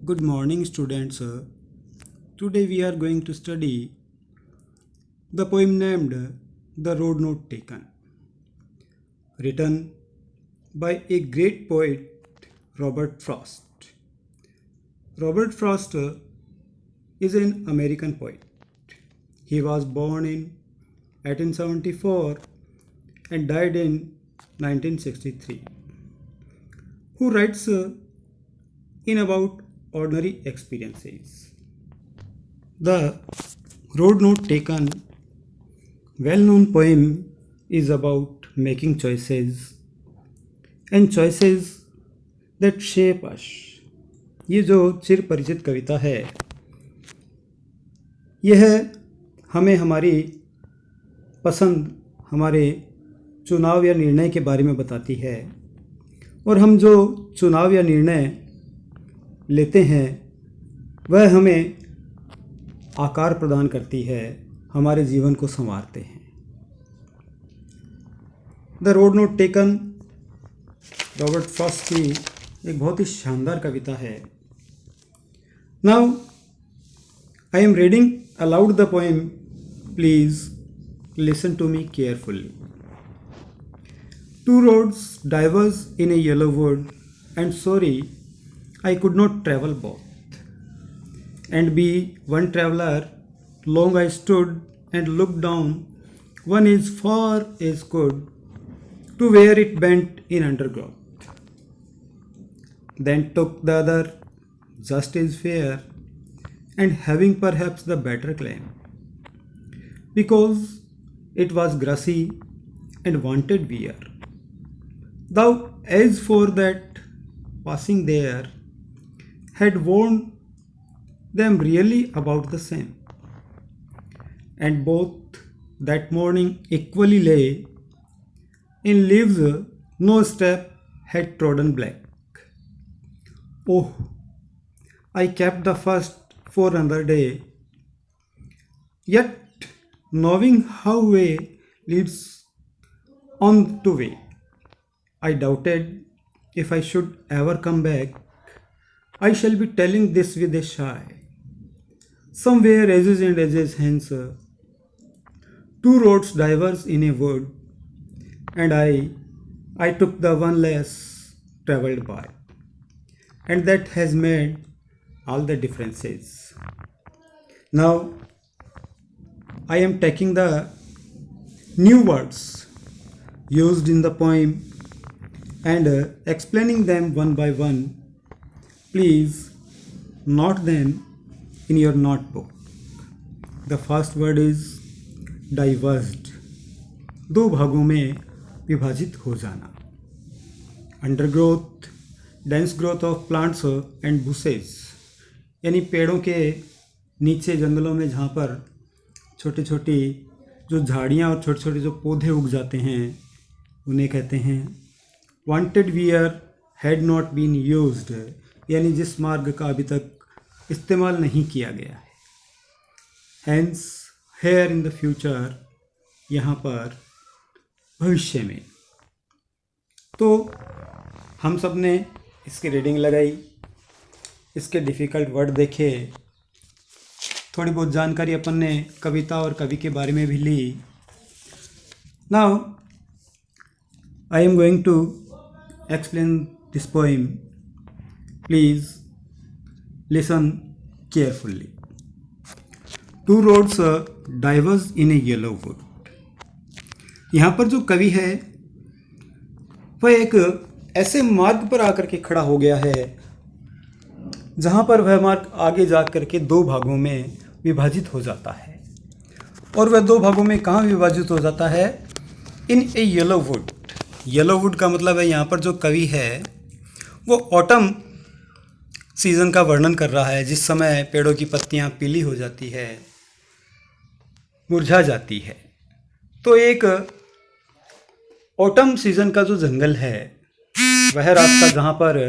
Good morning, students. Today we are going to study the poem named The Road Not Taken, written by a great poet, Robert Frost. Robert Frost is an American poet. He was born in 1874 and died in 1963, who writes in about ordinary experiences. The Road Not Taken, well known poem, is about making choices and choices that shape us. ये जो चिर परिचित कविता है यह हमें हमारी पसंद, हमारे चुनाव या निर्णय के बारे में बताती है और हम जो चुनाव या निर्णय लेते हैं वह हमें आकार प्रदान करती है, हमारे जीवन को संवारते हैं। The road not taken Robert Frost की एक बहुत ही शानदार कविता है। Now I am reading aloud the poem, please listen to me carefully. Two roads diverge in a yellow wood, and sorry, I could not travel both. And be one traveler, long I stood and looked down, one is far as good, to where it bent in undergrowth. Then took the other, just as fair, and having perhaps the better claim, because it was grassy and wanted wear. Thou, as for that passing there, had warned them really about the same, and both that morning equally lay in leaves, no step had trodden black. Oh, I kept the first for another day, yet knowing how way leads on to way, I doubted if I should ever come back. I shall be telling this with a sigh. Somewhere edges and edges hence, two roads diverge in a wood, and I took the one less travelled by, and that has made all the differences. Now I am taking the new words used in the poem and explaining them one by one. Please note them in your notebook. The first word is diverged, दो भागों में विभाजित हो जाना। Undergrowth, dense growth of plants and bushes, यानी पेड़ों के नीचे जंगलों में जहाँ पर छोटी छोटी जो झाड़ियाँ और छोटे छोटे जो पौधे उग जाते हैं उन्हें कहते हैं। Wanted wear had not been used, यानी जिस मार्ग का अभी तक इस्तेमाल नहीं किया गया है। Hence here in the future, यहाँ पर भविष्य में। तो हम सब ने इसकी रीडिंग लगाई, इसके डिफ़िकल्ट वर्ड देखे, थोड़ी बहुत जानकारी अपन ने कविता और कवि के बारे में भी ली। Now I am going to explain this poem. Please listen carefully. Two roads diverge in a yellow wood. यहाँ पर जो कवि है वह एक ऐसे मार्ग पर आकर के खड़ा हो गया है जहाँ पर वह मार्ग आगे जा कर के दो भागों में विभाजित हो जाता है। और वह दो भागों में कहाँ विभाजित हो जाता है? इन ए येलो वुड। येलो वुड का मतलब है यहाँ पर जो कवि है वो ऑटम सीज़न का वर्णन कर रहा है, जिस समय पेड़ों की पत्तियाँ पीली हो जाती है, मुरझा जाती है। तो एक ऑटम सीज़न का जो जंगल है वह रास्ता जहाँ पर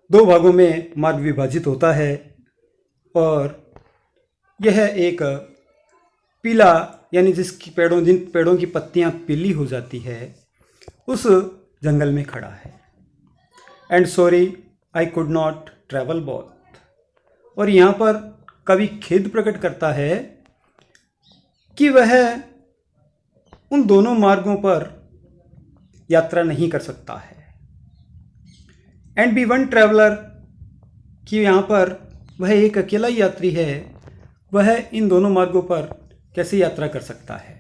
दो भागों में मार्ग विभाजित होता है और यह एक पीला, यानी जिन पेड़ों की पत्तियां पीली हो जाती है उस जंगल में खड़ा है। And sorry I could not travel both. और यहाँ पर कवि खेद प्रकट करता है कि वह उन दोनों मार्गों पर यात्रा नहीं कर सकता है। एंड बी वन ट्रैवलर, कि यहाँ पर वह एक अकेला यात्री है, वह इन दोनों मार्गों पर कैसे यात्रा कर सकता है।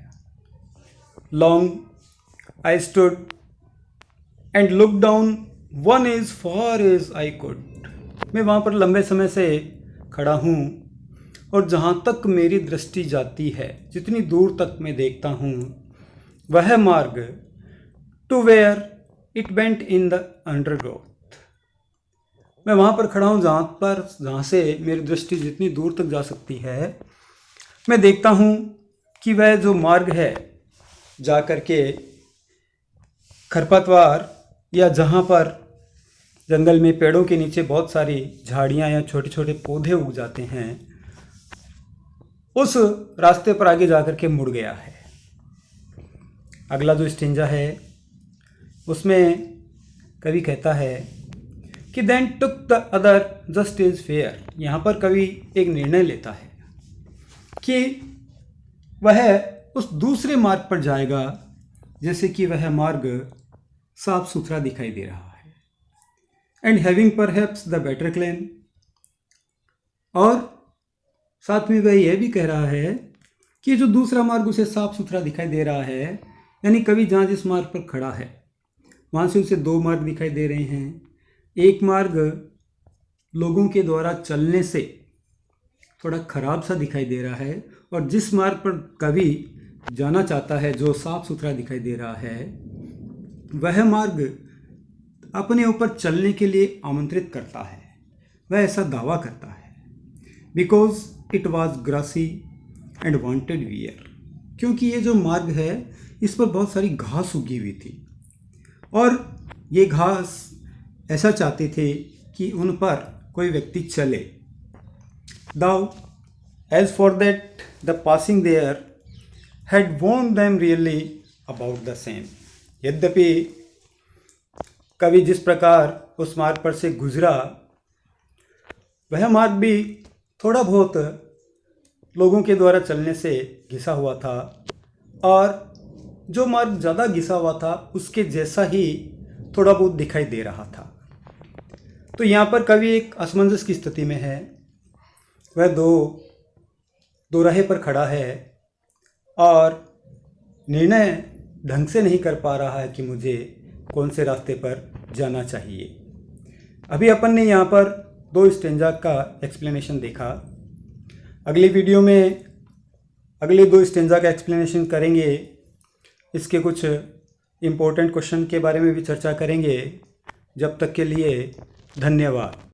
Long I stood and look down one as far as I could. मैं वहाँ पर लंबे समय से खड़ा हूँ और जहाँ तक मेरी दृष्टि जाती है, जितनी दूर तक मैं देखता हूँ, वह मार्ग to where it went in the undergrowth. मैं वहाँ पर खड़ा हूँ जहाँ से मेरी दृष्टि जितनी दूर तक जा सकती है। मैं देखता हूँ कि वह जो मार्ग है जा कर के खरपतवार या जहाँ पर जंगल में पेड़ों के नीचे बहुत सारी झाड़ियाँ या छोटे छोटे पौधे उग जाते हैं, उस रास्ते पर आगे जा कर के मुड़ गया है। अगला जो स्टेंजा है उसमें कवि कहता है कि then took the other just is fair. यहाँ पर कवि एक निर्णय लेता है कि वह उस दूसरे मार्ग पर जाएगा जैसे कि वह मार्ग साफ सुथरा दिखाई दे रहा है। And having perhaps the better claim, और साथ में वह यह भी कह रहा है कि जो दूसरा मार्ग उसे साफ सुथरा दिखाई दे रहा है, यानी कवि जहाँ जिस मार्ग पर खड़ा है वहाँ से उसे दो मार्ग दिखाई दे रहे हैं। एक मार्ग लोगों के द्वारा चलने से थोड़ा खराब सा दिखाई दे रहा है, और जिस मार्ग पर कवि जाना चाहता है जो साफ सुथरा दिखाई दे रहा है, वह मार्ग अपने ऊपर चलने के लिए आमंत्रित करता है। वह ऐसा दावा करता है because it was grassy and wanted wear, क्योंकि ये जो मार्ग है इस पर बहुत सारी घास उगी हुई थी और ये घास ऐसा चाहते थे कि उन पर कोई व्यक्ति चले। Though as for that the passing there had worn them really about the same. यद्यपि कवि जिस प्रकार उस मार्ग पर से गुजरा, वह मार्ग भी थोड़ा बहुत लोगों के द्वारा चलने से घिसा हुआ था, और जो मार्ग ज़्यादा घिसा हुआ था उसके जैसा ही थोड़ा बहुत दिखाई दे रहा था। तो यहाँ पर कवि एक असमंजस की स्थिति में है। वह दो राहे पर खड़ा है और निर्णय ढंग से नहीं कर पा रहा है कि मुझे कौन से रास्ते पर जाना चाहिए। अभी अपन ने यहाँ पर दो स्टेंजा का एक्सप्लेनेशन देखा। अगली वीडियो में अगले दो स्टेंजा का एक्सप्लेनेशन करेंगे। इसके कुछ इम्पोर्टेंट क्वेश्चन के बारे में भी चर्चा करेंगे। जब तक के लिए धन्यवाद।